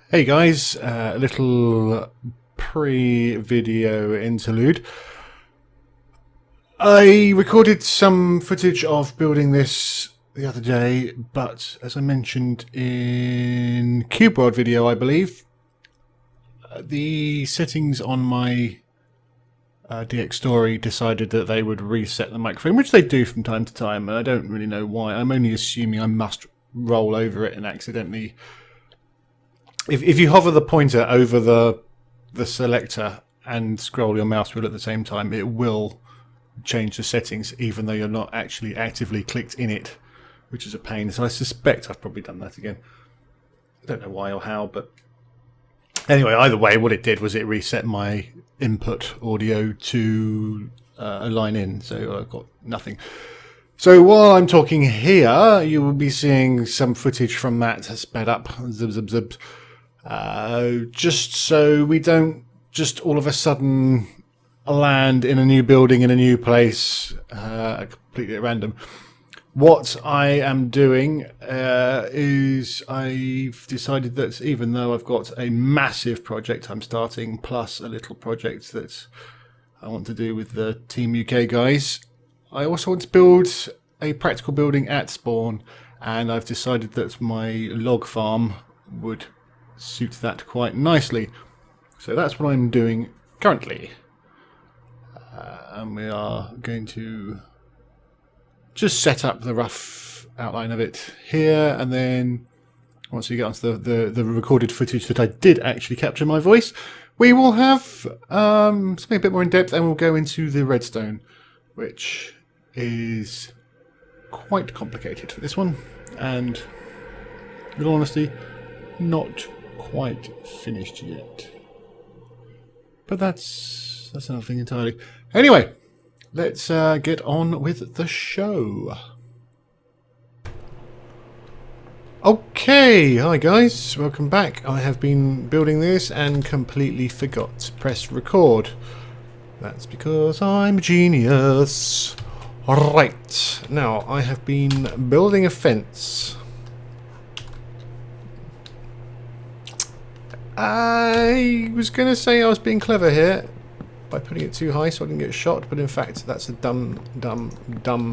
Hey guys, a little pre-video interlude. I recorded some footage of building this the other day, but as I mentioned in Woodward video, I believe, the settings on my DX story decided that they would reset the microphone, which they do from time to time. I don't really know why. I'm only assuming I must roll over it and accidentally... If you hover the pointer over the selector and scroll your mouse wheel at the same time, it will change the settings, even though you're not actually actively clicked in it, which is a pain. So I suspect I've probably done that again. I don't know why or how, but anyway, either way, what it did was it reset my input audio to a line in, so I've got nothing. So while I'm talking here, you will be seeing some footage from that sped up, zip zip zip. Just so we don't just all of a sudden land in a new building in a new place, completely at random. What I am doing is I've decided that even though I've got a massive project I'm starting, plus a little project that I want to do with the Team UK guys, I also want to build a practical building at spawn, and I've decided that my log farm would suit that quite nicely. So that's what I'm doing currently. And we are going to just set up the rough outline of it here, and then once we get onto the recorded footage that I did actually capture my voice, we will have something a bit more in depth, and we'll go into the redstone, which is quite complicated for this one, and in all honesty, not quite finished yet. But that's another thing entirely. Anyway, let's get on with the show. Okay, hi guys, welcome back. I have been building this and completely forgot to press record. That's because I'm a genius. Right, now I have been building a fence. I was going to say I was being clever here by putting it too high so I didn't get shot, but in fact that's a dumb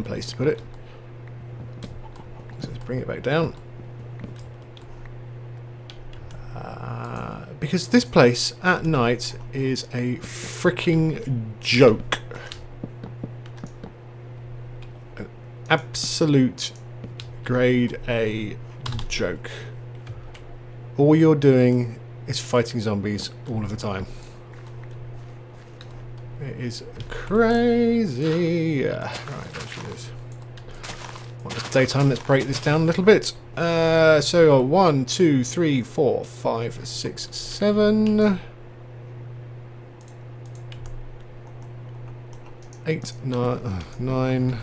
place to put it. So let's bring it back down. Because this place at night is a freaking joke. An absolute grade A joke. All you're doing is fighting zombies all of the time. It is crazy. Right, let's do this. Well, it's daytime. Let's break this down a little bit. So 1, 2, 3, 4, 5, 6, 7, 8, 9.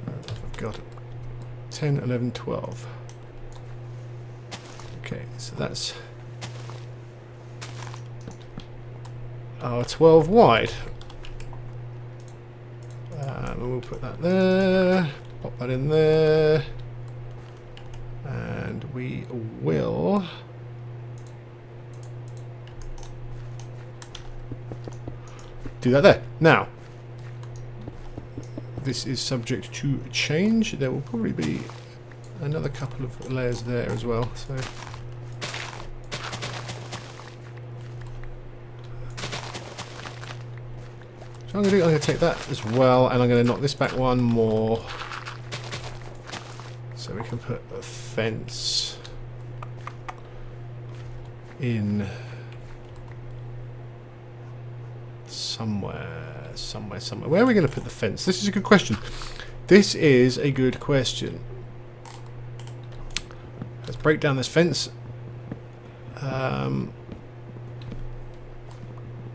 I've got 10, 11, 12. Okay, so that's 12 wide. We'll put that there, pop that in there, and we will do that there. Now, this is subject to change. There will probably be another couple of layers there as well. So. So I'm going to take that as well, and I'm going to knock this back one more, so we can put a fence in somewhere. Where are we going to put the fence? This is a good question. This is a good question. Let's break down this fence. And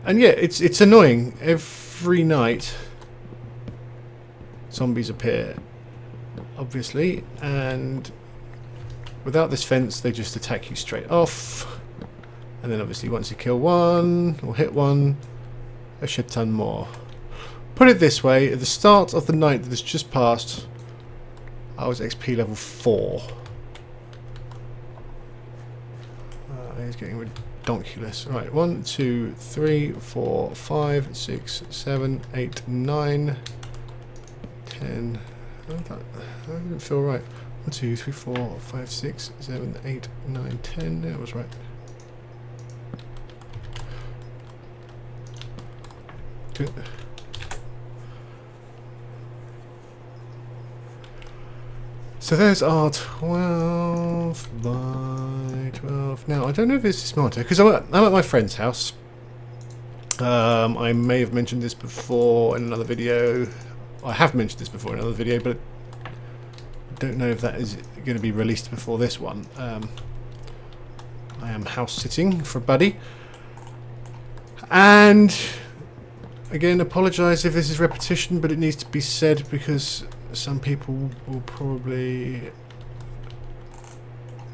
yeah, it's annoying. Every night zombies appear, obviously, and without this fence they just attack you straight off, and then obviously once you kill one or hit one, a shit ton more. Put it this way, at the start of the night that has just passed, I was XP level 4. It's getting ridiculous. Right, 1, 2, 3, 4, 5, 6, 7, 8, 9, 10. Oh, that didn't feel right. 1, 2, 3, 4, 5, 6, 7, 8, 9, 10. That was right. Good. So there's our 12 by 12. Now, I don't know if this is smarter, because I'm at my friend's house. I may have mentioned this before in another video. I have mentioned this before in another video, but I don't know if that is going to be released before this one. I am house sitting for a buddy. And, again, apologise if this is repetition, but it needs to be said because some people will probably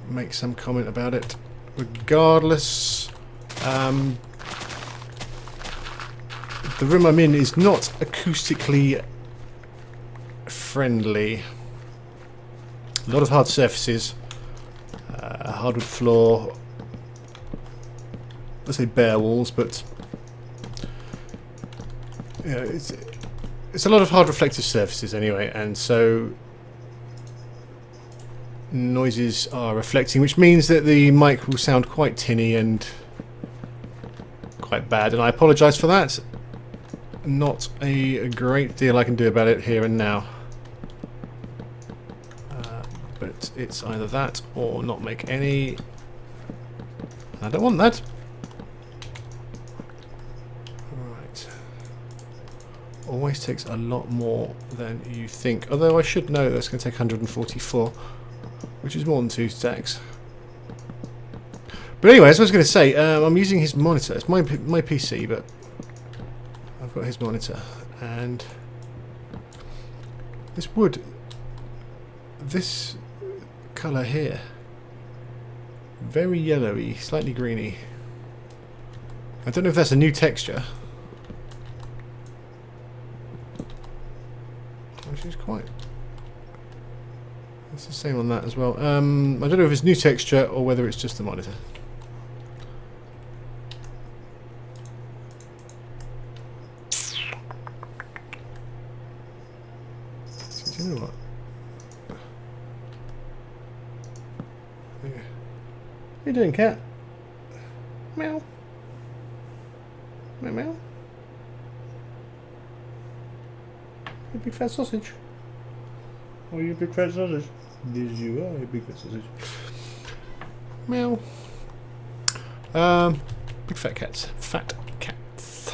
make some comment about it. Regardless, the room I'm in is not acoustically friendly. A lot of hard surfaces, hardwood floor. Let's say bare walls, but yeah, it's a lot of hard reflective surfaces anyway, and so noises are reflecting, which means that the mic will sound quite tinny and quite bad, and I apologise for that. Not a great deal I can do about it here and now. But it's either that or not make any. I don't want that. Right. Always takes a lot more than you think. Although I should know that's going to take 144, which is more than 2 stacks. But anyway, as I was going to say, I'm using his monitor. It's my PC, but I've got his monitor, and this wood, this colour here, very yellowy, slightly greeny. I don't know if that's a new texture, which is quite. It's the same on that as well. I don't know if it's new texture or whether it's just the monitor. Do you know what? What are you doing, cat? Meow. Meow meow. You big fat sausage. Oh, you big fat sausage. Yes, you are a big fat sausage. Meow. Big fat cats. Fat cats.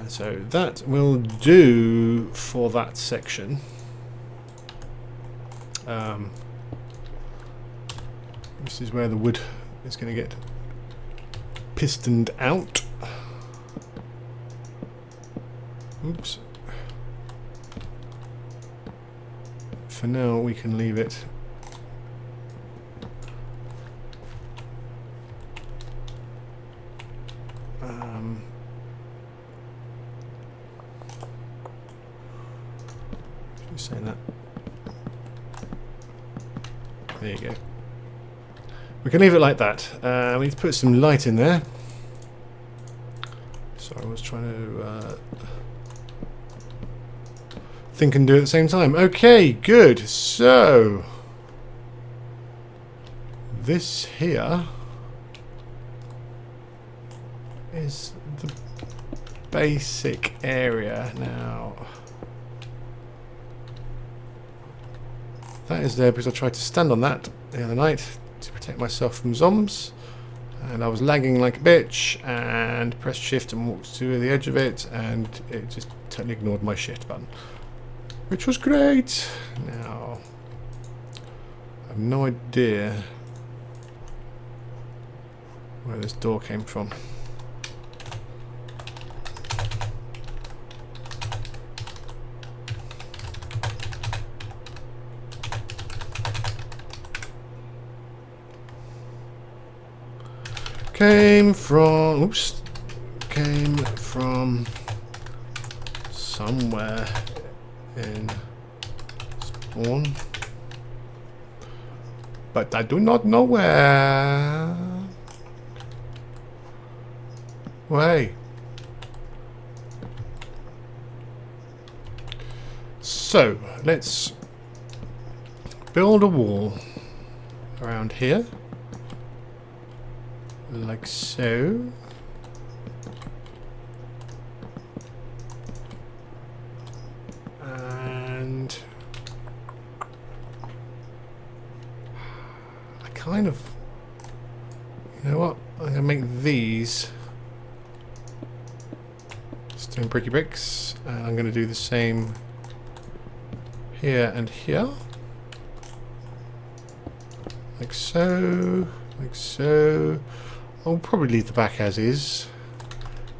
So that will do for that section. This is where the wood is going to get pistoned out. Oops. For now, we can leave it. Just saying that. There you go. We can leave it like that. We need to put some light in there. Sorry, I was trying to think and do it at the same time. Okay, good. So this here is the basic area now. That is there because I tried to stand on that the other night to protect myself from zombies, and I was lagging like a bitch and pressed shift and walked to the edge of it, and it just totally ignored my shift button, which was great. Now I have no idea where this door came from. Came from somewhere in spawn. but I do not know where. Way. So let's build a wall around here, like so. And I kind of, you know what? I'm gonna make these stone bricky bricks, and I'm gonna do the same here and here, like so, like so. I'll probably leave the back as is.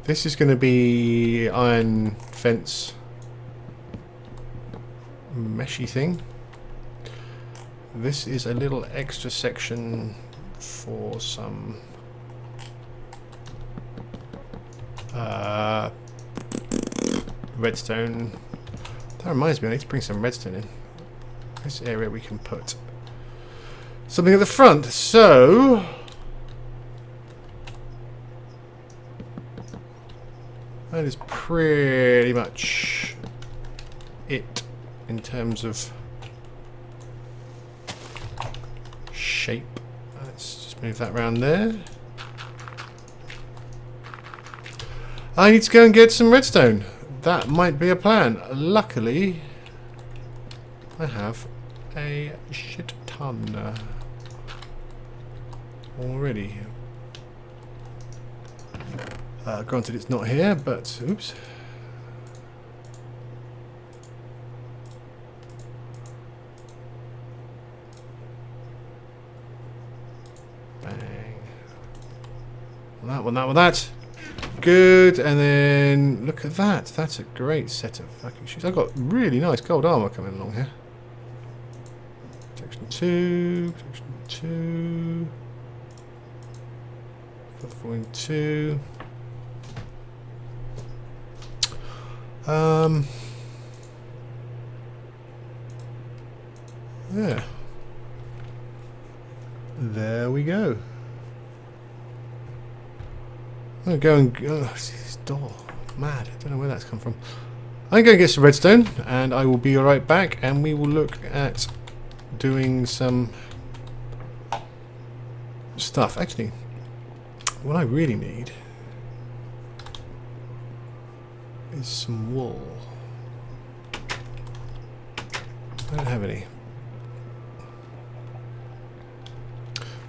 This is going to be iron fence meshy thing. This is a little extra section for some redstone. That reminds me, I need to bring some redstone in. This area we can put something at the front. So that is pretty much it in terms of shape. Let's just move that around there. I need to go and get some redstone. That might be a plan. Luckily, I have a shit ton already. Granted, it's not here, but oops. Bang. That one, that one, that. Good, and then look at that. That's a great set of vacuum shoes. I've got really nice gold armor coming along here. Protection 2, protection 2, 4.2. Yeah. There we go. I'm going to go and... Oh, see this door. Mad. I don't know where that's come from. I'm going to get some redstone, and I will be right back, and we will look at doing some stuff. Actually, what I really need is some wool. I don't have any.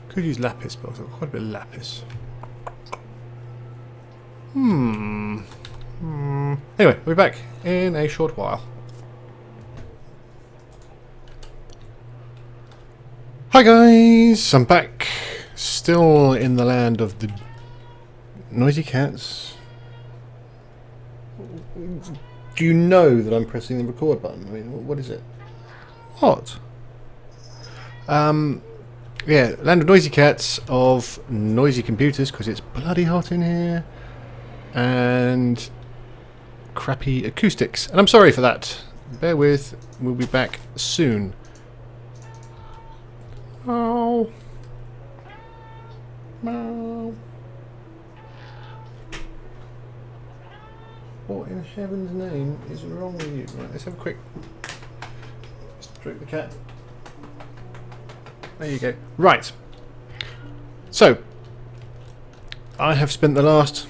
Could use lapis, but I've got quite a bit of lapis. Anyway, we'll be back in a short while. Hi guys, I'm back. Still in the land of the noisy cats. Do you know that I'm pressing the record button? I mean, what is it? What? Yeah, land of noisy cats, of noisy computers, because it's bloody hot in here, and crappy acoustics. And I'm sorry for that. Bear with, we'll be back soon. Oh. No. What in heaven's name is wrong with you? Right, let's have a quick stroke the cat. There you go. Right. So, I have spent the last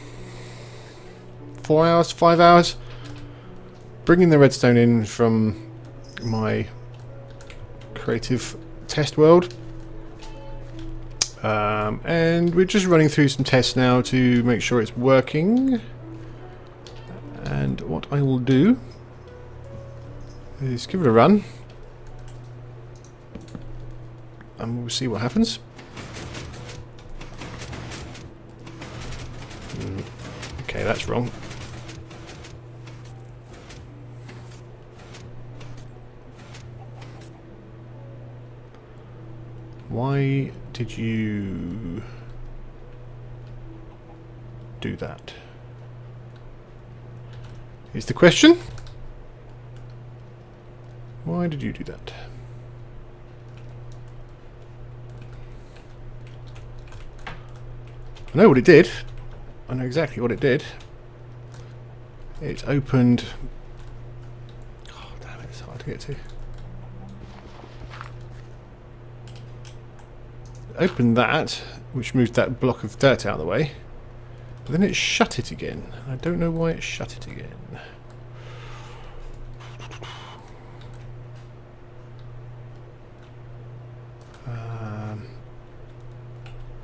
4 hours, 5 hours bringing the redstone in from my creative test world. And we're just running through some tests now to make sure it's working. And what I will do is give it a run. And we'll see what happens. Okay, that's wrong. Why did you do that? Is the question. Why did you do that? I know what it did. I know exactly what it did. It opened... Oh, damn it, it's hard to get to. It opened that, which moved that block of dirt out of the way. But then it shut it again. I don't know why it shut it again.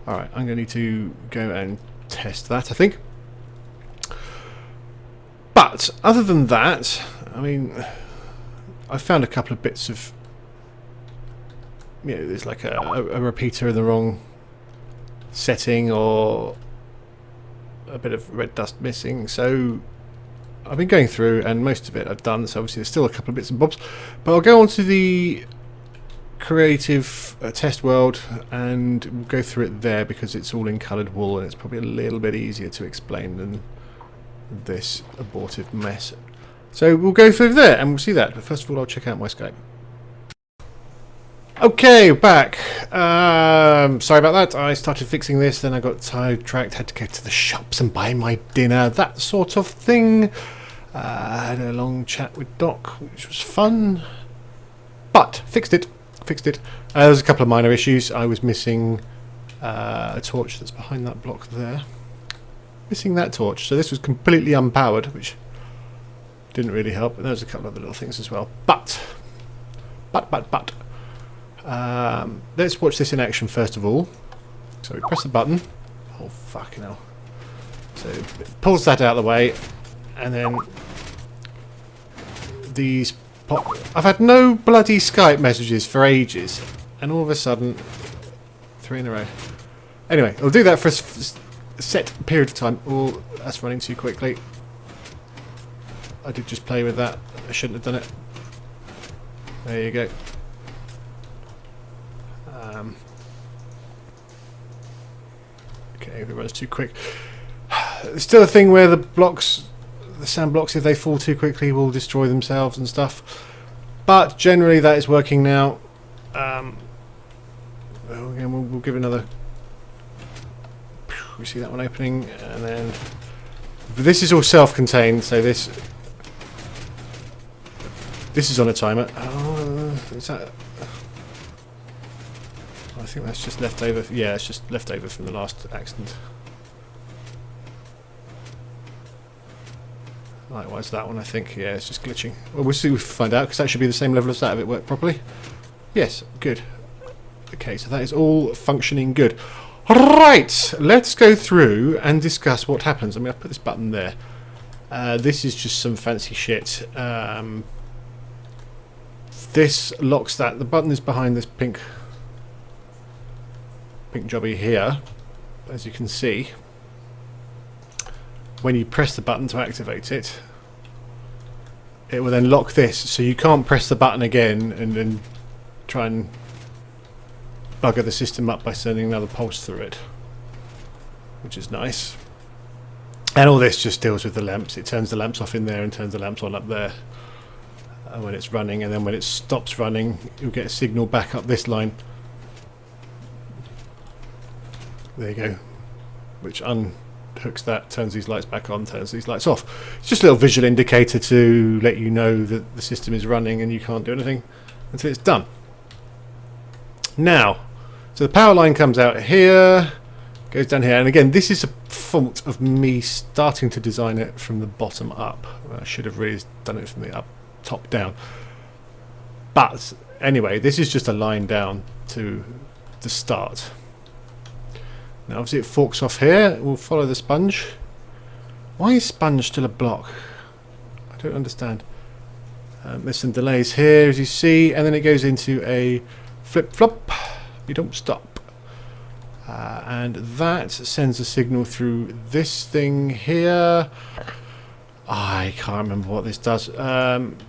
Alright, I'm going to need to go and test that, I think. But, other than that, I mean, I found a couple of bits of... You know, there's like a repeater in the wrong setting, or a bit of red dust missing, so I've been going through, and most of it I've done, so obviously there's still a couple of bits and bobs. But I'll go on to the creative test world and we'll go through it there, because it's all in coloured wool and it's probably a little bit easier to explain than this abortive mess. So we'll go through there and we'll see that, but first of all I'll check out my Skype. Okay, back. Sorry about that. I started fixing this, then I got sidetracked, had to go to the shops and buy my dinner, that sort of thing. I had a long chat with Doc, which was fun, but fixed it. There's a couple of minor issues. I was missing a torch that's behind that block there. Missing that torch, so this was completely unpowered, which didn't really help. But there's a couple of other little things as well. But let's watch this in action first of all. So we press the button. Oh fucking hell! So it pulls that out of the way, and then these pop. I've had no bloody Skype messages for ages, and all of a sudden, 3 in a row. Anyway, I'll do that for a set period of time. Oh, that's running too quickly. I did just play with that. I shouldn't have done it. There you go. Okay, if it runs too quick. There's still a thing where the blocks, the sand blocks, if they fall too quickly, will destroy themselves and stuff. But generally that is working now. Well, again, we'll give another... We see that one opening, and then... This is all self-contained, so this is on a timer. Oh, is that... I think that's just left over. Yeah, it's just left over from the last accident. Likewise, that one, I think. Yeah, it's just glitching. Well, we'll see. We'll find out, because that should be the same level as that if it worked properly. Yes, good. Okay, so that is all functioning good. Right, let's go through and discuss what happens. I mean, I've put this button there. This is just some fancy shit. This locks that. The button is behind this pink jobby here, as you can see. When you press the button to activate it, it will then lock this, so you can't press the button again and then try and bugger the system up by sending another pulse through it, which is nice. And all this just deals with the lamps. It turns the lamps off in there and turns the lamps on up there when it's running, and then when it stops running you'll get a signal back up this line. There you go, which unhooks that, turns these lights back on, turns these lights off. It's just a little visual indicator to let you know that the system is running and you can't do anything until it's done. Now, so the power line comes out here, goes down here, and again this is a fault of me starting to design it from the bottom up. I should have really done it from the top down. But anyway, this is just a line down to the start. Now obviously it forks off here. We'll follow the sponge. Why is sponge still a block? I don't understand. There's some delays here, as you see, and then it goes into a flip-flop. You don't stop. And that sends a signal through this thing here. I can't remember what this does.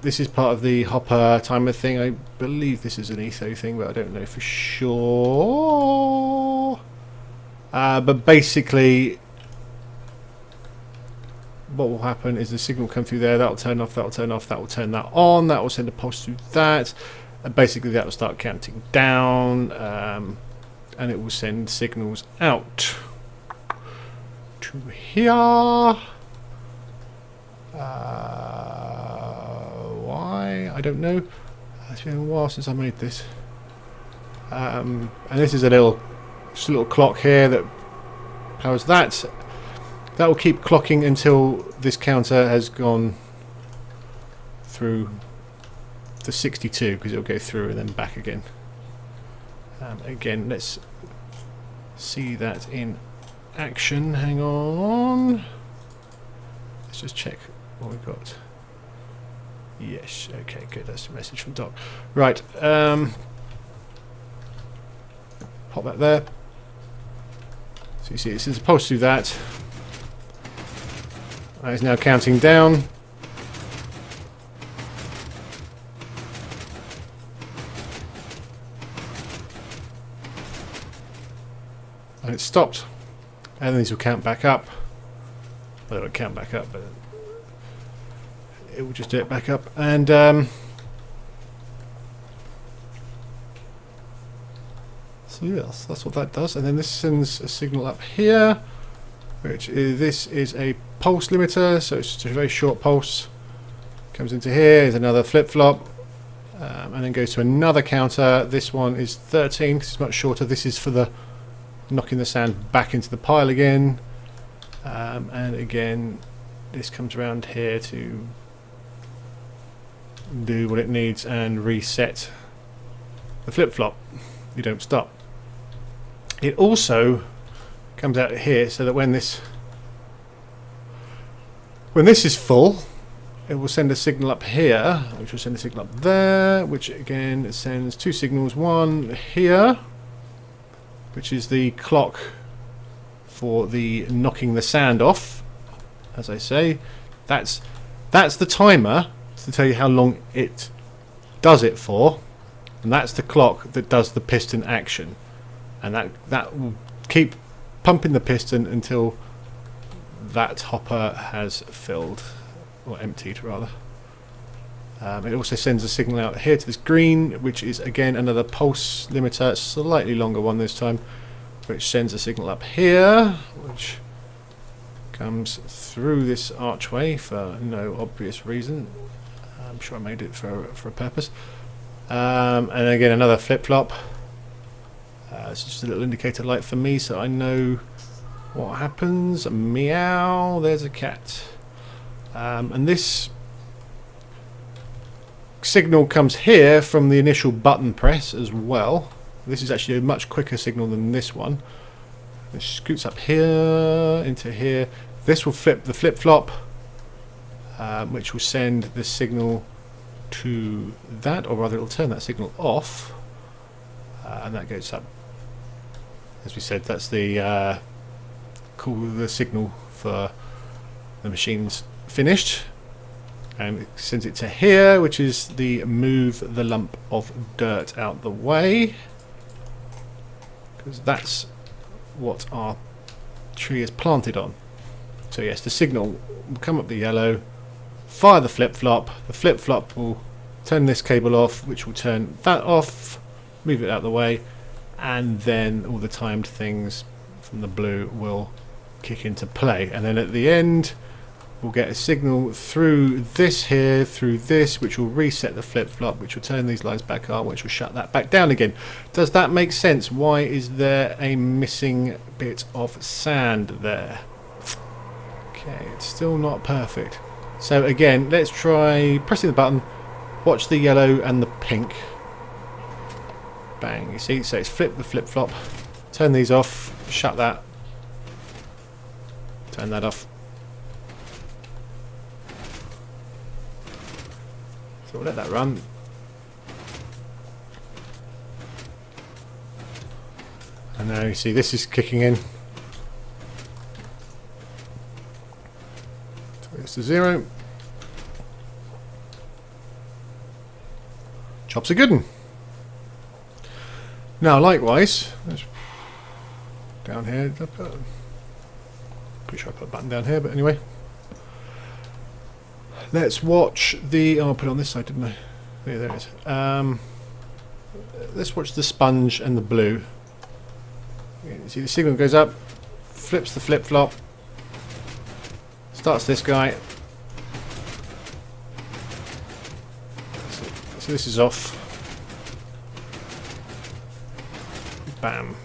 This is part of the hopper timer thing. I believe this is an etho thing, but I don't know for sure. But basically what will happen is the signal will come through there, that will turn off, that will turn off, that will turn that on, that will send a pulse through that, and basically that will start counting down, and it will send signals out. to here. Why? I don't know. It's been a while since I made this. And this is just a little clock here that powers that. That will keep clocking until this counter has gone through the 62, because it'll go through and then back again. Again, let's see that in action. Hang on. Let's just check what we've got. Yes, okay, good. That's a message from Doc. Right, pop that there. So you see it's supposed to do that. It's now counting down. And it's stopped. And then these will count back up. Well, it won't count back up, but it will just do it back up. And so yes, that's what that does. And then this sends a signal up here, which is, this is a pulse limiter, so it's just a very short pulse. Comes into here, is another flip-flop, and then goes to another counter. This one is 13, because it's much shorter. This is for the knocking the sand back into the pile again. And again, this comes around here to do what it needs and reset the flip-flop. You don't stop. It also comes out here so that when this is full, it will send a signal up here, which will send a signal up there, which again sends two signals. One here, which is the clock for the knocking the sand off. As I say, that's the timer to tell you how long it does it for, and that's the clock that does the piston action, and that will keep pumping the piston until that hopper has filled, or emptied rather. It also sends a signal out here to this green, which is again another pulse limiter, slightly longer one this time, which sends a signal up here, which comes through this archway for no obvious reason. I'm sure I made it for a purpose. And again another flip-flop. It's just a little indicator light for me, so I know what happens. Meow, there's a cat. And this signal comes here from the initial button press as well. This is actually a much quicker signal than this one. It scoots up here into here. This will flip the flip-flop, which will send the signal to that, or rather it'll turn that signal off, and that goes up. As we said, that's the the signal for the machine's finished, and it sends it to here, which is the move the lump of dirt out the way, because that's what our tree is planted on. So yes, the signal will come up the yellow, fire the flip-flop, the flip-flop will turn this cable off, which will turn that off, move it out the way, and then all the timed things from the blue will kick into play. And then at the end we'll get a signal through this here, through this, which will reset the flip-flop, which will turn these lines back on, which will shut that back down again. Does that make sense? Why is there a missing bit of sand there? Okay, it's still not perfect. So again, let's try pressing the button, watch the yellow and the pink. Bang, you see, so it's flip the flip-flop, turn these off, shut that, turn that off. So we'll let that run. And now you see this is kicking in. So it's to 0. Job's a good one. Now likewise, down here, pretty sure I put a button down here, but anyway. Let's watch the, oh I put it on this side didn't I? Yeah, there it is. Let's watch the sponge and the blue. You see the signal goes up, flips the flip-flop, starts this guy. So this is off. Bam.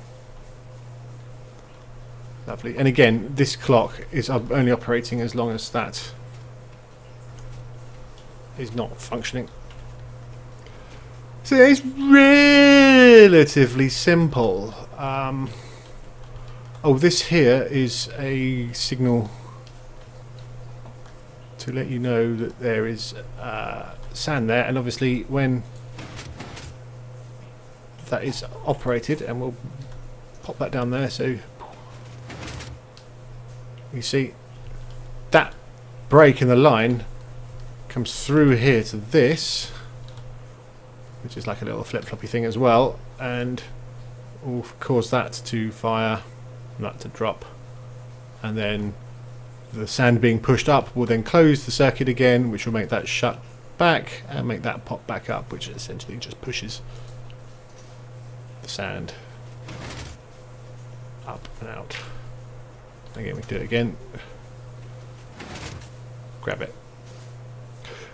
Lovely. And again, this clock is only operating as long as that is not functioning. So yeah, it's relatively simple. Oh, this here is a signal to let you know that there is sand there, and obviously when that is operated, and we'll pop that down there, so you see that break in the line comes through here to this, which is like a little flip-floppy thing as well, and will cause that to fire, that to drop, and then the sand being pushed up will then close the circuit again, which will make that shut back and make that pop back up, which essentially just pushes the sand up and out. Again, we do it again. Grab it.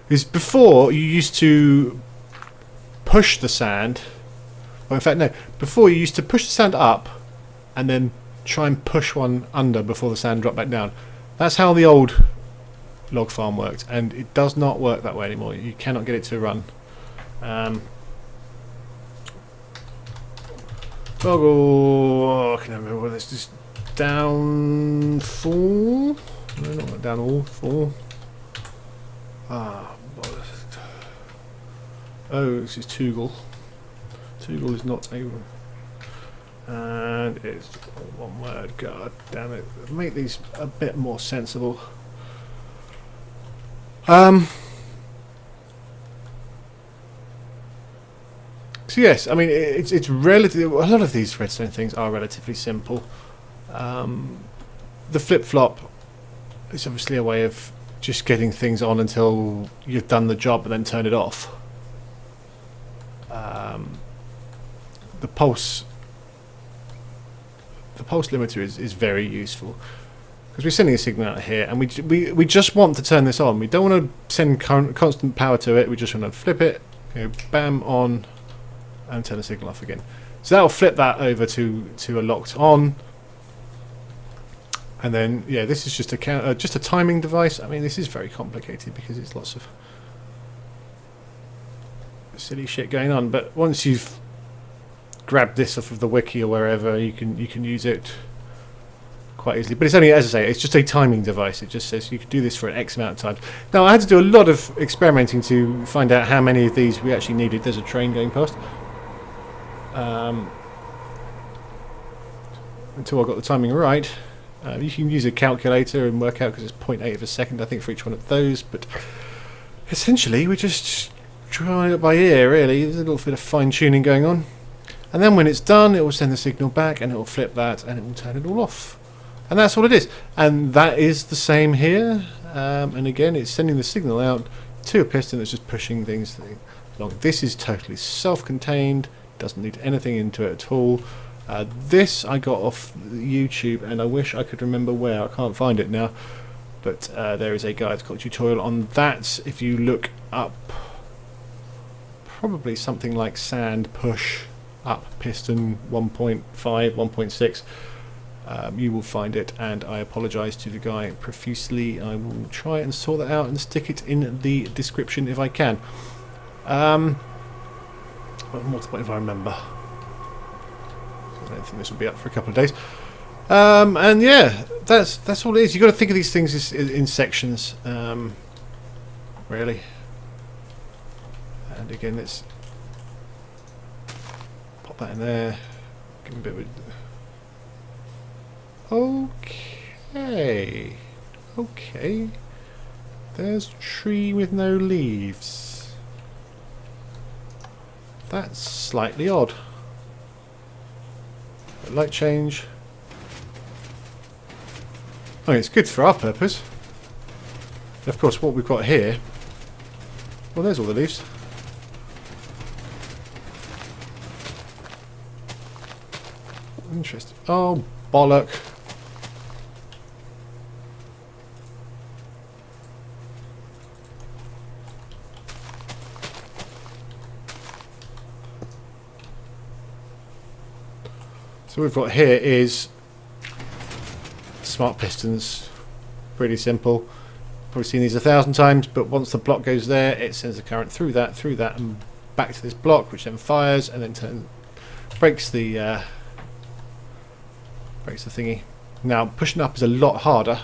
Because before you used to push the sand, or in fact no, before you used to push the sand up and then try and push one under before the sand dropped back down. That's how the old log farm worked, and it does not work that way anymore. You cannot get it to run. Toggle. I can remember what this is. Down 4. No, not down all 4. Ah, oh, this is Toggle. Toggle is not a. And it's one word. God damn it! Make these a bit more sensible. So yes, I mean it's relatively. A lot of these redstone things are relatively simple. The flip flop is obviously a way of just getting things on until you've done the job and then turn it off. The pulse limiter is very useful because we're sending a signal out here, and we just want to turn this on. We don't want to send constant power to it. We just want to flip it, bam, on, and turn the signal off again. So that'll flip that over to a locked on. And then, yeah, this is just a timing device. I mean, this is very complicated because it's lots of silly shit going on. But once you've grabbed this off of the wiki or wherever, you can use it quite easily. But it's only, as I say, it's just a timing device. It just says you can do this for an X amount of time. Now, I had to do a lot of experimenting to find out how many of these we actually needed. There's a train going past. Until I got the timing right. You can use a calculator and work out, because it's 0.8 of a second, I think, for each one of those. But essentially, we're just trying it by ear, really. There's a little bit of fine-tuning going on. And then when it's done, it will send the signal back, and it will flip that, and it will turn it all off. And that's all it is. And that is the same here. And again, it's sending the signal out to a piston that's just pushing things along. This is totally self-contained, doesn't need anything into it at all. This I got off YouTube, and I wish I could remember where. I can't find it now, but there is a guy that's got a tutorial on that. If you look up probably something like sand push up piston 1.5, 1.6, you will find it, and I apologise to the guy profusely. I will try and sort that out and stick it in the description if I can. More to the point if I remember. I don't think this will be up for a couple of days. And yeah, that's all it is. You've got to think of these things in sections, really. And again, let's pop that in there. Give him a bit of okay. Okay. There's a tree with no leaves. That's slightly odd. Light change. I mean, it's good for our purpose. And of course, what we've got here. Well, there's all the leaves. Interesting. Oh, bollock. So what we've got here is smart pistons. Pretty simple. Probably seen these 1,000 times, but once the block goes there, it sends the current through that, and back to this block, which then fires and then breaks the thingy. Now pushing up is a lot harder.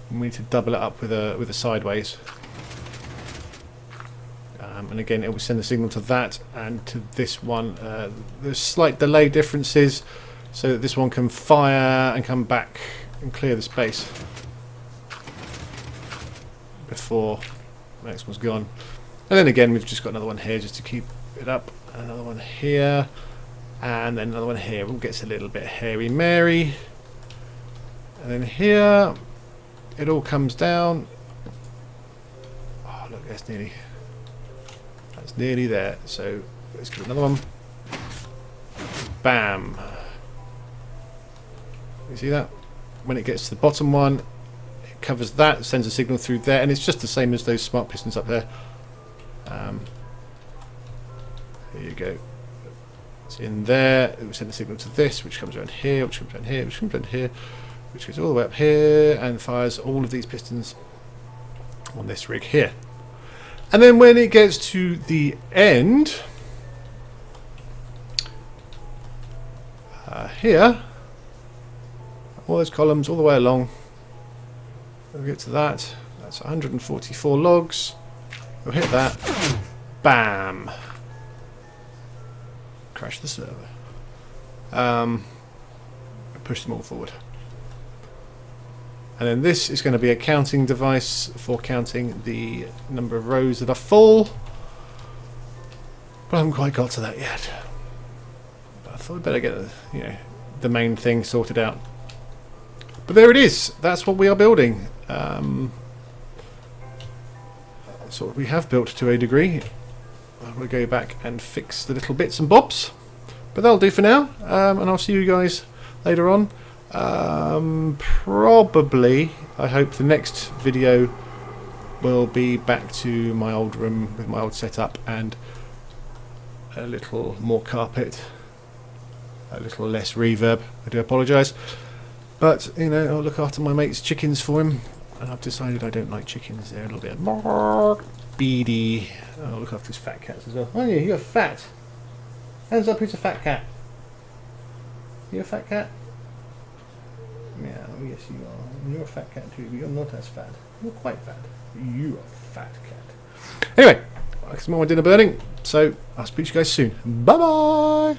We need to double it up with a sideways. And again, it will send the signal to that and to this one. There's slight delay differences, so that this one can fire and come back and clear the space before the next one's gone. And then again, we've just got another one here just to keep it up. Another one here, and then another one here. It all gets a little bit hairy-mary. And then here, it all comes down. Oh, look, that's nearly there. So let's give it another one. Bam. You see that? When it gets to the bottom one, it covers that, sends a signal through there, and it's just the same as those smart pistons up there. There you go. It's in there. It will send a signal to this, which comes around here, which comes around here, which comes around here, which goes all the way up here and fires all of these pistons on this rig here. And then when it gets to the end, here, all those columns all the way along, we'll get to that. That's 144 logs. We'll hit that. Bam. Crash the server. Push them all forward. And then this is going to be a counting device for counting the number of rows that are full. But I haven't quite got to that yet. But I thought I'd better get the main thing sorted out. But there it is. That's what we are building. That's what we have built to a degree. We'll go back and fix the little bits and bobs. But that'll do for now. And I'll see you guys later on. Probably, I hope the next video will be back to my old room with my old setup and a little more carpet, a little less reverb. I do apologise, but I'll look after my mate's chickens for him, and I've decided I don't like chickens. They're a little bit more beady. I'll look after his fat cats as well. Oh yeah, you're fat. Hands up, who's a fat cat? You a fat cat? Yeah, oh yes you are. You're a fat cat too, but you're not as fat. You're quite fat. You are a fat cat. Anyway, I got some more dinner burning, so I'll speak to you guys soon. Bye bye!